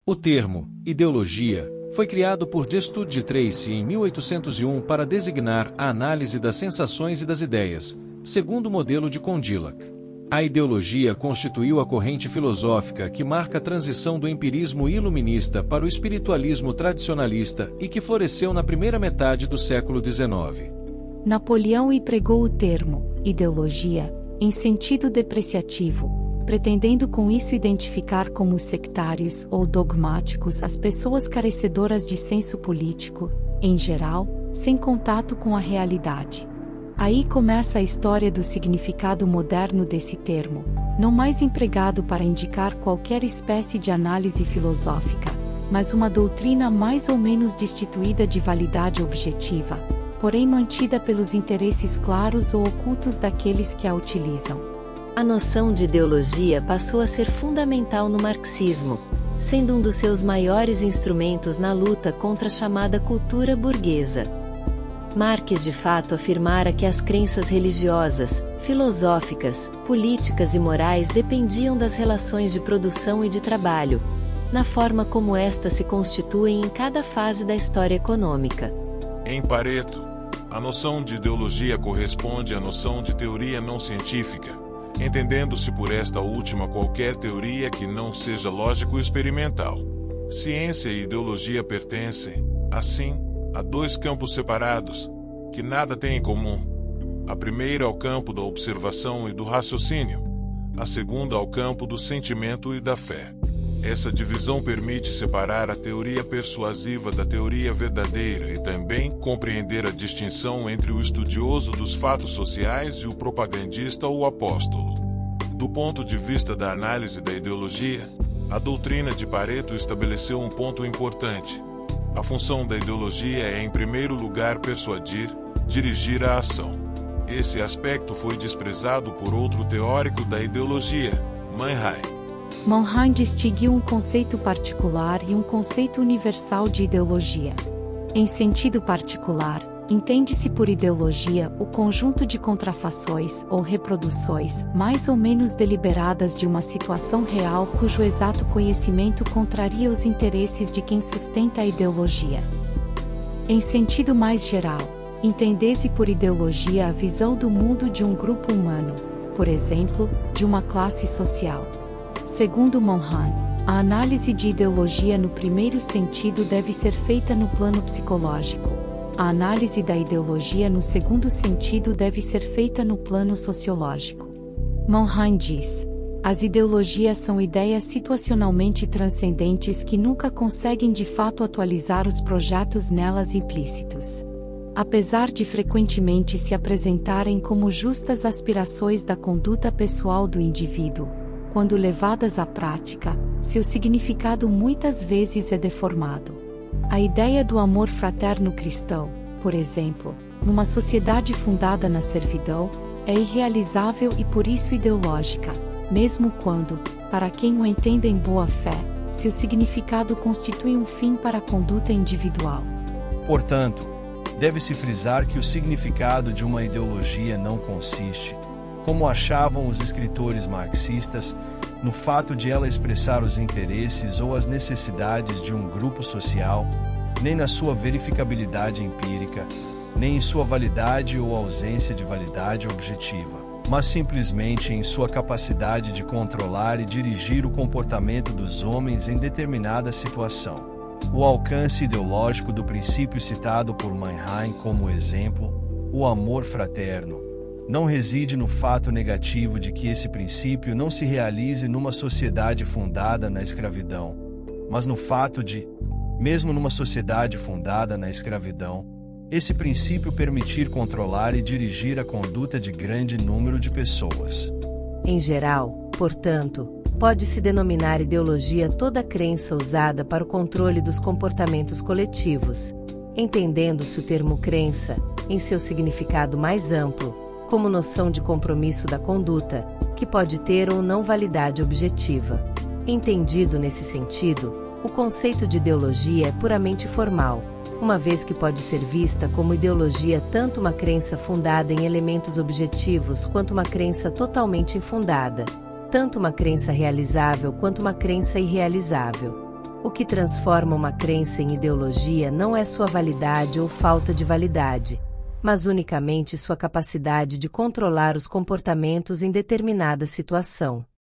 O termo ideologia foi criado por Just de Tracy em 1801 para designar a análise das sensações e das ideias, segundo o modelo de Condillac. A ideologia constituiu a corrente filosófica que marca a transição do empirismo iluminista para o espiritualismo tradicionalista e que floresceu na primeira metade do século XIX. Napoleão empregou o termo ideologia em sentido depreciativo, pretendendo com isso identificar como sectários ou dogmáticos as pessoas carecedoras de senso político, em geral, sem contato com a realidade. Aí começa a história do significado moderno desse termo, não mais empregado para indicar qualquer espécie de análise filosófica, mas uma doutrina mais ou menos destituída de validade objetiva, porém mantida pelos interesses claros ou ocultos daqueles que a utilizam. A noção de ideologia passou a ser fundamental no marxismo, sendo um dos seus maiores instrumentos na luta contra a chamada cultura burguesa. Marx de fato afirmara que as crenças religiosas, filosóficas, políticas e morais dependiam das relações de produção e de trabalho, na forma como estas se constituem em cada fase da história econômica. Em Pareto, a noção de ideologia corresponde à noção de teoria não científica, entendendo-se por esta última qualquer teoria que não seja lógico-experimental. Ciência e ideologia pertencem, assim, a dois campos separados, que nada têm em comum. A primeira ao campo da observação e do raciocínio, a segunda ao campo do sentimento e da fé. Essa divisão permite separar a teoria persuasiva da teoria verdadeira e também compreender a distinção entre o estudioso dos fatos sociais e o propagandista ou apóstolo. Do ponto de vista da análise da ideologia, a doutrina de Pareto estabeleceu um ponto importante. A função da ideologia é, em primeiro lugar, persuadir, dirigir a ação. Esse aspecto foi desprezado por outro teórico da ideologia, Mannheim. Mannheim distinguiu um conceito particular e um conceito universal de ideologia. Em sentido particular, entende-se por ideologia o conjunto de contrafações ou reproduções mais ou menos deliberadas de uma situação real cujo exato conhecimento contraria os interesses de quem sustenta a ideologia. Em sentido mais geral, entende-se por ideologia a visão do mundo de um grupo humano, por exemplo, de uma classe social. Segundo Mannheim, a análise de ideologia no primeiro sentido deve ser feita no plano psicológico. A análise da ideologia no segundo sentido deve ser feita no plano sociológico. Mannheim diz: as ideologias são ideias situacionalmente transcendentes que nunca conseguem de fato atualizar os projetos nelas implícitos. Apesar de frequentemente se apresentarem como justas aspirações da conduta pessoal do indivíduo, quando levadas à prática, seu significado muitas vezes é deformado. A ideia do amor fraterno cristão, por exemplo, numa sociedade fundada na servidão, é irrealizável e por isso ideológica, mesmo quando, para quem o entende em boa fé, seu significado constitui um fim para a conduta individual. Portanto, deve-se frisar que o significado de uma ideologia não consiste, como achavam os escritores marxistas, no fato de ela expressar os interesses ou as necessidades de um grupo social, nem na sua verificabilidade empírica, nem em sua validade ou ausência de validade objetiva, mas simplesmente em sua capacidade de controlar e dirigir o comportamento dos homens em determinada situação. O alcance ideológico do princípio citado por Mannheim como exemplo, o amor fraterno, não reside no fato negativo de que esse princípio não se realize numa sociedade fundada na escravidão, mas no fato de, mesmo numa sociedade fundada na escravidão, esse princípio permitir controlar e dirigir a conduta de grande número de pessoas. Em geral, portanto, pode-se denominar ideologia toda crença usada para o controle dos comportamentos coletivos, entendendo-se o termo crença, em seu significado mais amplo, como noção de compromisso da conduta, que pode ter ou não validade objetiva. Entendido nesse sentido, o conceito de ideologia é puramente formal, uma vez que pode ser vista como ideologia tanto uma crença fundada em elementos objetivos quanto uma crença totalmente infundada, tanto uma crença realizável quanto uma crença irrealizável. O que transforma uma crença em ideologia não é sua validade ou falta de validade, mas unicamente sua capacidade de controlar os comportamentos em determinada situação.